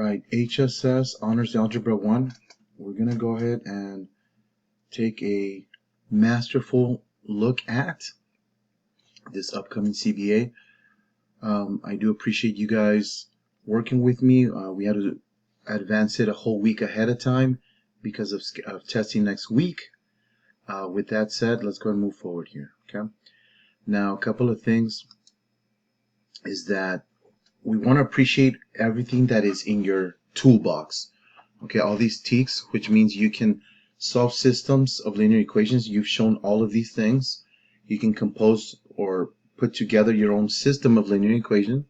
Alright, HSS Honors Algebra 1. We're going to go ahead and take a masterful look at this upcoming CBA. I do appreciate you guys working with me. We had to advance it a whole week ahead of time because of testing next week. With that said, let's go and move forward here. Okay. Now, a couple of things is that we want to appreciate everything that is in your toolbox. Okay, all these TEKS, which means you can solve systems of linear equations. You've shown all of these things. You can compose or put together your own system of linear equation.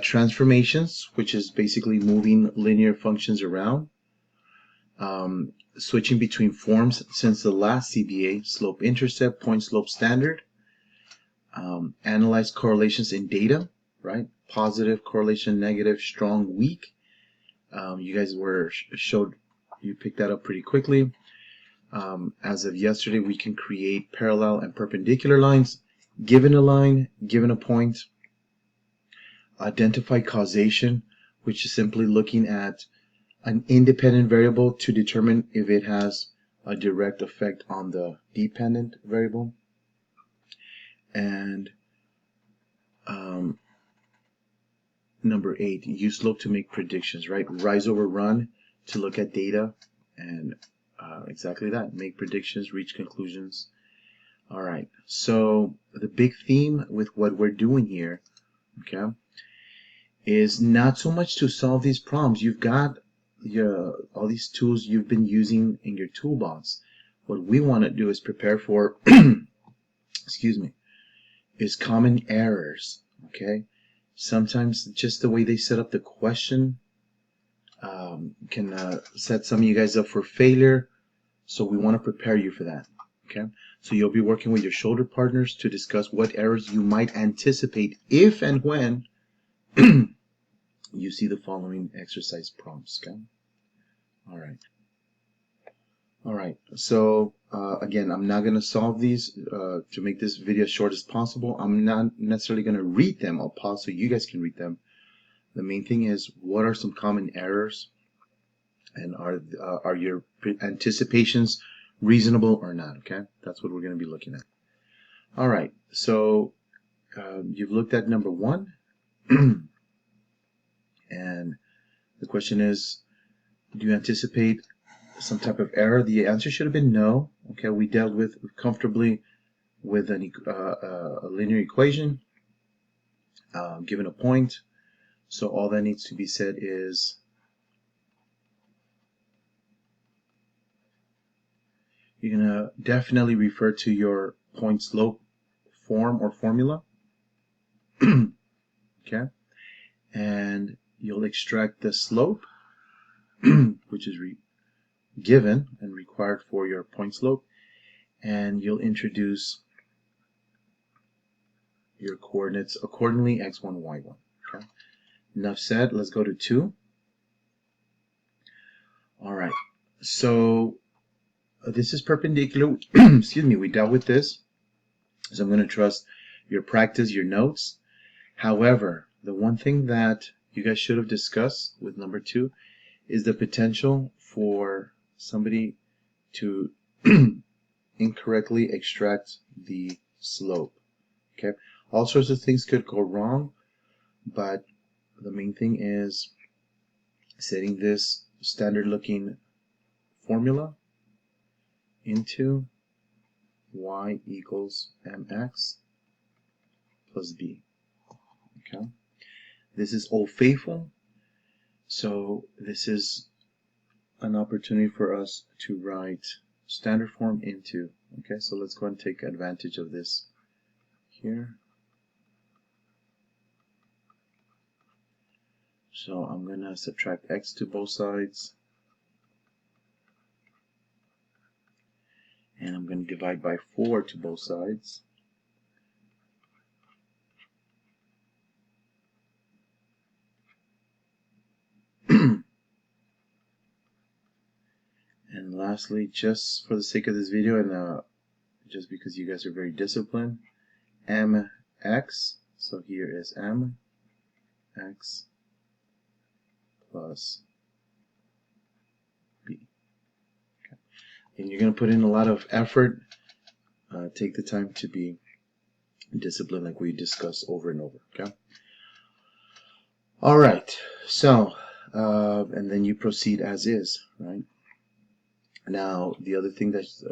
Transformations, which is basically moving linear functions around. Switching between forms since the last CBA, slope-intercept, point-slope standard. Analyze correlations in data, right? Positive correlation, negative, strong, weak. You guys you picked that up pretty quickly. As of yesterday, we can create parallel and perpendicular lines, given a line, given a point. Identify causation, which is simply looking at an independent variable to determine if it has a direct effect on the dependent variable. And number 8, use slope to make predictions, right? Rise over run to look at data and exactly that, make predictions, reach conclusions. All right, so the big theme with what we're doing here, okay, is not so much to solve these problems. You've got all these tools you've been using in your toolbox. What we want to do is prepare for, excuse me, is common errors, okay? Sometimes just the way they set up the question can set some of you guys up for failure. So we want to prepare you for that. Okay. So you'll be working with your shoulder partners to discuss what errors you might anticipate if and when you see the following exercise prompts. Okay. All right. All right. So again, I'm not going to solve these to make this video as short as possible. I'm not necessarily going to read them. I'll pause so you guys can read them. The main thing is, what are some common errors, and are your anticipations reasonable or not? Okay, that's what we're going to be looking at. All right, so you've looked at number 1, and the question is, do you anticipate some type of error? The answer should have been no. Okay, we dealt with comfortably with a linear equation given a point. So all that needs to be said is you're going to definitely refer to your point slope form or formula. Okay. And you'll extract the slope, which is given and required for your point slope. And you'll introduce your coordinates accordingly, x1, y1. Okay. Enough said. Let's go to 2. All right. So this is perpendicular. Excuse me. We dealt with this. So I'm going to trust your practice, your notes. However, the one thing that you guys should have discussed with number 2 is the potential for somebody to incorrectly extract the slope. Okay. All sorts of things could go wrong, but the main thing is setting this standard looking formula into y equals mx plus b. Okay. This is Old Faithful, so this is an opportunity for us to write standard form into. Okay, so let's go and take advantage of this here. So I'm going to subtract x to both sides, and I'm going to divide by 4 to both sides. And lastly, just for the sake of this video and just because you guys are very disciplined, mx, so here is mx plus b. Okay. And you're going to put in a lot of effort. Take the time to be disciplined like we discussed over and over. Okay. All right. So, and then you proceed as is, right? Now, the other thing that's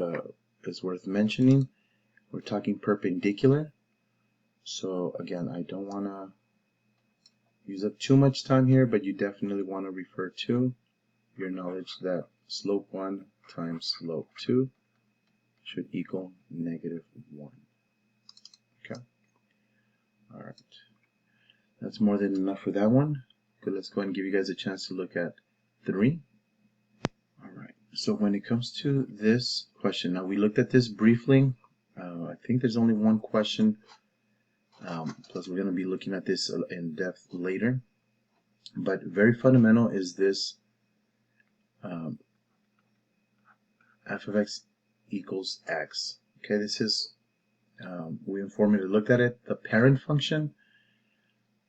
is worth mentioning, we're talking perpendicular. So again, I don't want to use up too much time here, but you definitely want to refer to your knowledge that slope 1 times slope 2 should equal -1. Okay. All right. That's more than enough for that one. Good. Let's go ahead and give you guys a chance to look at 3. All right. So when it comes to this question, now we looked at this briefly. I think there's only one question. Plus, we're going to be looking at this in depth later. But very fundamental is this f of x equals x. Okay, this is, we informally looked at it, the parent function.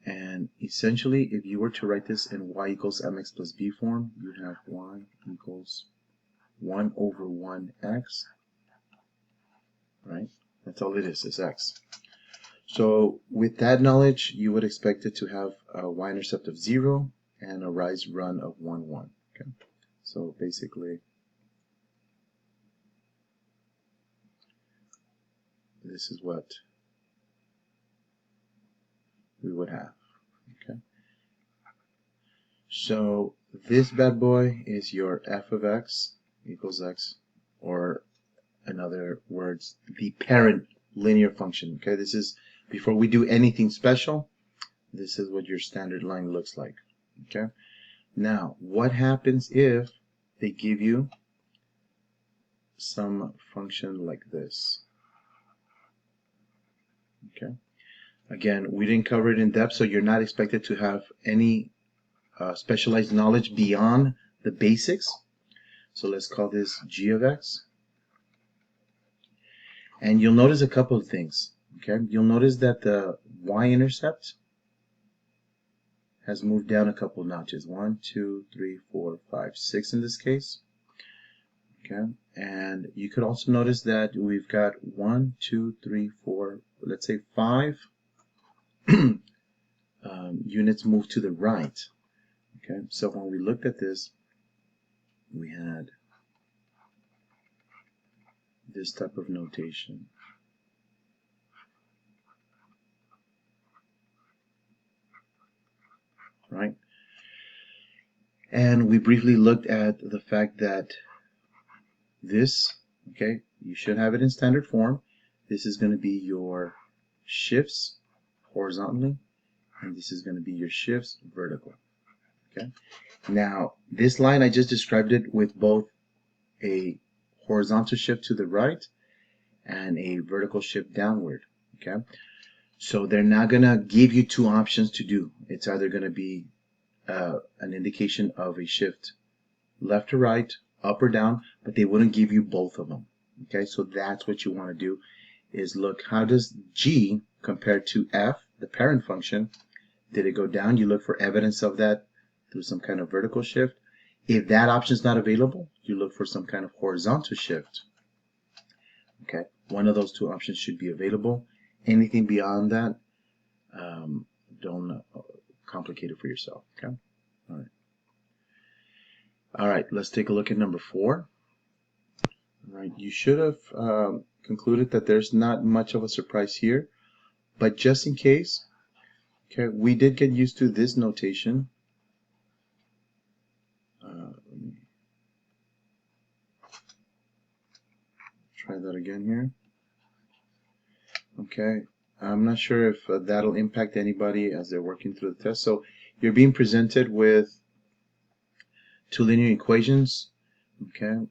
And essentially, if you were to write this in y equals mx plus b form, you have y equals 1 over 1x. Right? That's all it is x. So with that knowledge, you would expect it to have a y-intercept of 0 and a rise run of 1, 1. Okay? So basically, this is what we would have. Okay? So this bad boy is your f of x equals x, or in other words, the parent linear function. Okay? This is, before we do anything special, this is what your standard line looks like. Okay? Now, what happens if they give you some function like this? Okay. Again, we didn't cover it in depth, so you're not expected to have any specialized knowledge beyond the basics. So let's call this g of x. And you'll notice a couple of things. Okay. You'll notice that the y-intercept has moved down a couple notches. 1, 2, 3, 4, 5, 6 in this case. Okay. And you could also notice that we've got 1, 2, 3, 4, let's say 5 units move to the right. Okay, so when we looked at this, we had this type of notation. Right? And we briefly looked at the fact that this, okay, you should have it in standard form. This is going to be your shifts horizontally, and this is going to be your shifts vertical. Okay. Now, this line, I just described it with both a horizontal shift to the right and a vertical shift downward. Okay. So they're not going to give you two options to do. It's either going to be an indication of a shift left to right, up or down, but they wouldn't give you both of them. Okay, so that's what you want to do, is look, how does g compare to f, the parent function? Did it go down? You look for evidence of that through some kind of vertical shift. If that option is not available, you look for some kind of horizontal shift. Okay, one of those two options should be available. Anything beyond that, don't complicate it for yourself. Okay, all right. All right, let's take a look at number 4. All right, you should have concluded that there's not much of a surprise here, but just in case, okay, we did get used to this notation. Let me try that again here. Okay, I'm not sure if that'll impact anybody as they're working through the test. So you're being presented with two linear equations. Okay,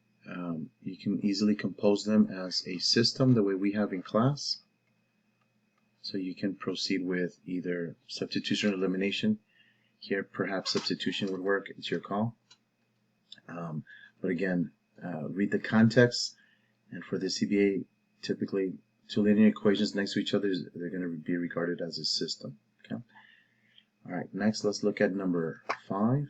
you can easily compose them as a system the way we have in class. So you can proceed with either substitution or elimination. Here, perhaps substitution would work. It's your call. But again, read the context. And for the CBA, typically two linear equations next to each other, they're going to be regarded as a system. Okay. All right. Next, let's look at number 5.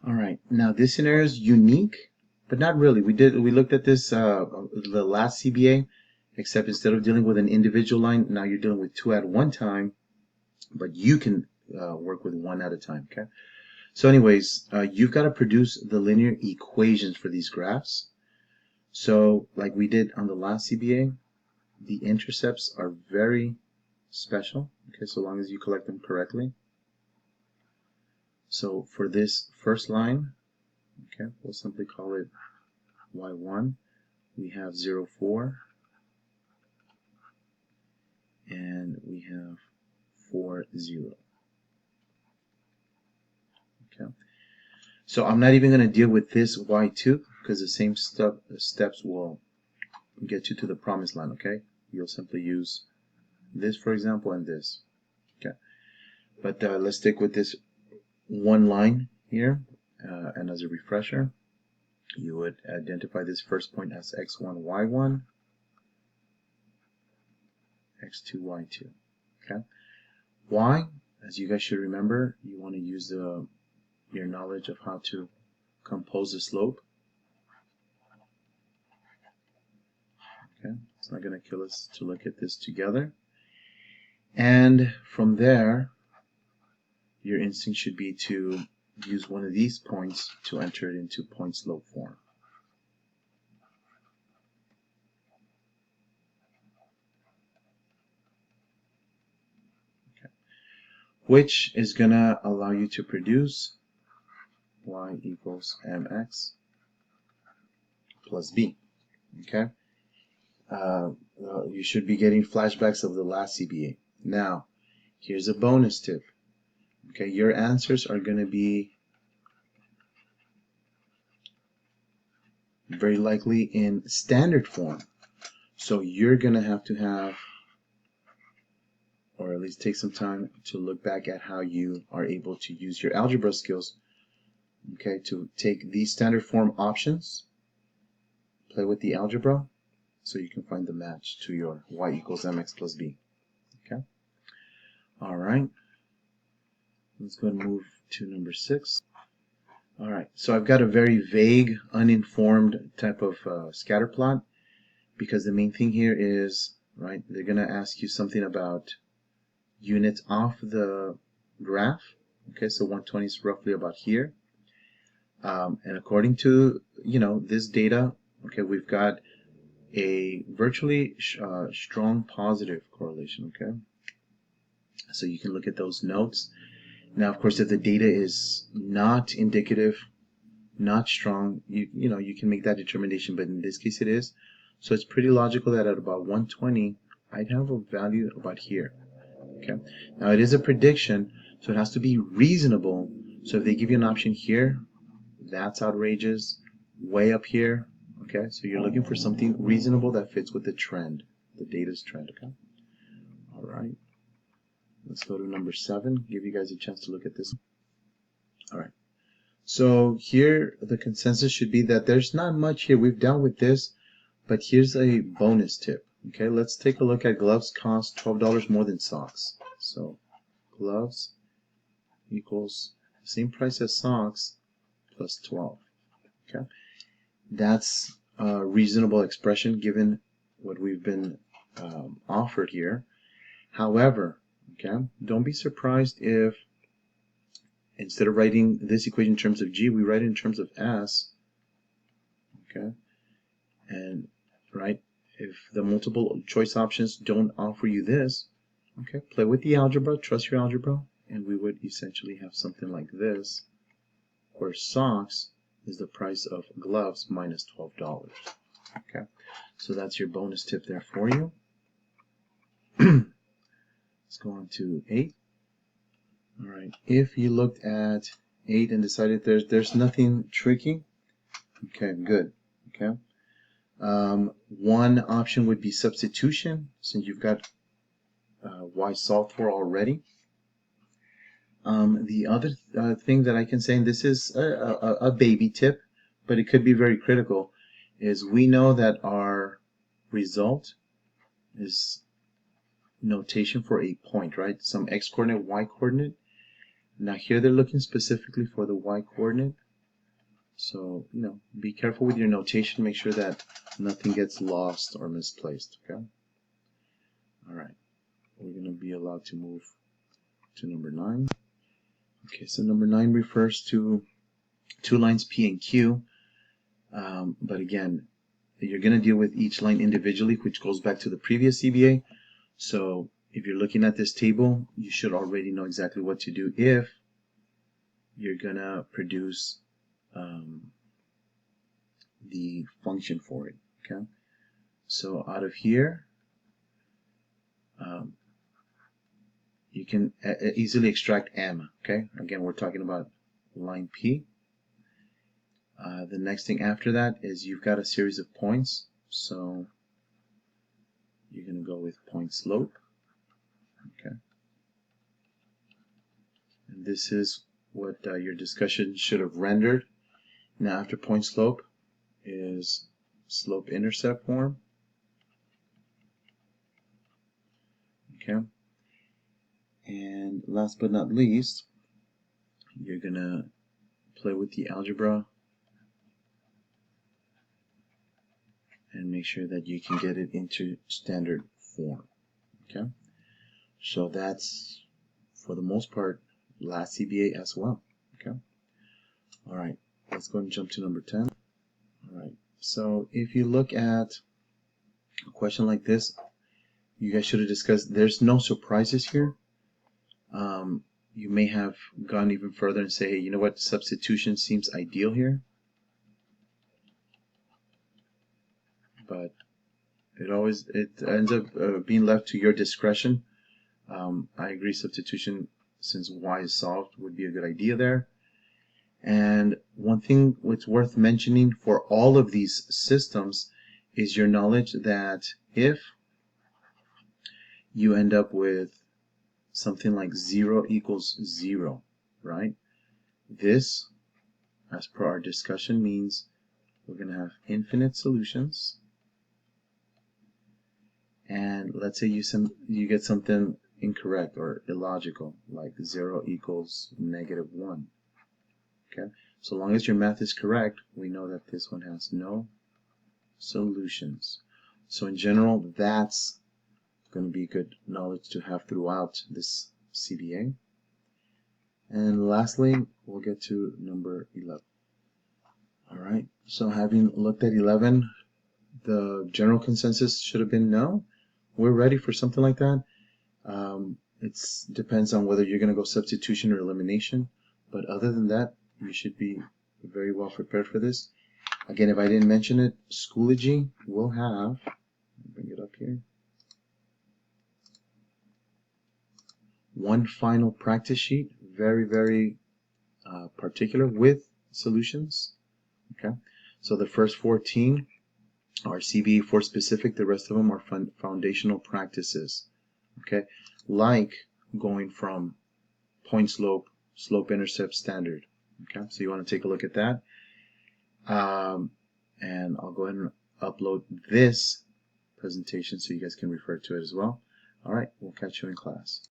All right, now this scenario is unique, but not really. We looked at this the last CBA, except instead of dealing with an individual line, now you're dealing with two at one time, but you can work with one at a time. Okay. So, anyways, you've got to produce the linear equations for these graphs. So, like we did on the last CBA, the intercepts are very special. Okay, so long as you collect them correctly. So for this first line, okay, we'll simply call it y1. We have 0, 4, and we have 4, 0. Okay. So I'm not even going to deal with this y2 because the same steps will get you to the promised land. Okay, you'll simply use this, for example, and this. Okay, but let's stick with this one line here, and as a refresher, you would identify this first point as x1, y1, x2, y2. Okay, y, as you guys should remember, you want to use your knowledge of how to compose the slope. Okay, it's not going to kill us to look at this together. And from there, your instinct should be to use one of these points to enter it into point slope form. Okay. Which is going to allow you to produce y equals mx plus b. Okay. You should be getting flashbacks of the last CBA. Now, here's a bonus tip. Okay, your answers are going to be very likely in standard form. So you're going to have, or at least take some time to look back at how you are able to use your algebra skills, okay, to take these standard form options, play with the algebra, so you can find the match to your y equals mx plus b. Okay. All right. Let's go and move to number 6. All right. So I've got a very vague, uninformed type of scatter plot because the main thing here is, right, they're going to ask you something about units off the graph. Okay, so 120 is roughly about here. And according to, this data, okay, we've got a virtually strong positive correlation, okay? So you can look at those notes. Now, of course, if the data is not indicative, not strong, you can make that determination, but in this case it is. So it's pretty logical that at about 120, I'd have a value about here, okay? Now, it is a prediction, so it has to be reasonable. So if they give you an option here, that's outrageous. Way up here, okay? So you're looking for something reasonable that fits with the trend, the data's trend, okay? All right. Let's go to number 7. Give you guys a chance to look at this. All right. So here, the consensus should be that there's not much here. We've dealt with this, but here's a bonus tip. Okay, let's take a look at gloves cost $12 more than socks. So gloves equals the same price as socks plus 12. Okay, that's a reasonable expression given what we've been offered here. However, okay, don't be surprised if instead of writing this equation in terms of G, we write it in terms of S. Okay, and right, if the multiple choice options don't offer you this, okay, play with the algebra, trust your algebra, and we would essentially have something like this, where socks is the price of gloves minus $12. Okay, so that's your bonus tip there for you. Let's go on to 8. All right, if you looked at 8 and decided there's nothing tricky, okay, good. Okay, one option would be substitution, since you've got y solved for already. The other thing that I can say, and this is a baby tip, but it could be very critical, is we know that our result is notation for a point, right? Some x coordinate, y coordinate. Now here they're looking specifically for the y coordinate. So, be careful with your notation. Make sure that nothing gets lost or misplaced, okay? All right, we're going to be allowed to move to number 9. Okay, so number 9 refers to two lines P and Q, but again, you're going to deal with each line individually, which goes back to the previous CBA. So if you're looking at this table, you should already know exactly what to do if you're going to produce the function for it, okay? So out of here, you can easily extract M, okay? Again, we're talking about line P. The next thing after that is you've got a series of points, so you're going to go with point slope, okay? And this is what your discussion should have rendered. Now after point slope is slope intercept form, okay? And last but not least, you're going to play with the algebra and make sure that you can get it into standard form, okay? So that's, for the most part, last CBA as well, okay? All right, let's go and jump to number 10. All right, so if you look at a question like this, you guys should have discussed, there's no surprises here. You may have gone even further and say, hey, you know what, substitution seems ideal here. But it ends up being left to your discretion. I agree, substitution, since y is solved, would be a good idea there. And one thing that's worth mentioning for all of these systems is your knowledge that if you end up with something like 0 equals 0, right? This, as per our discussion, means we're going to have infinite solutions. And let's say you get something incorrect or illogical, like 0 equals -1. Okay, so long as your math is correct, we know that this one has no solutions. So in general, that's going to be good knowledge to have throughout this CBA. And lastly, we'll get to number 11. All right, so having looked at 11, the general consensus should have been no. We're ready for something like that. It depends on whether you're going to go substitution or elimination, but other than that, you should be very well prepared for this. Again, if I didn't mention it, Schoology will have, bring it up here, one final practice sheet, very, very particular with solutions. Okay, so the first 14 are CBA 4 specific, the rest of them are foundational practices. Okay, like going from point slope, slope intercept, standard. Okay, so you want to take a look at that. And I'll go ahead and upload this presentation so you guys can refer to it as well. All right, we'll catch you in class.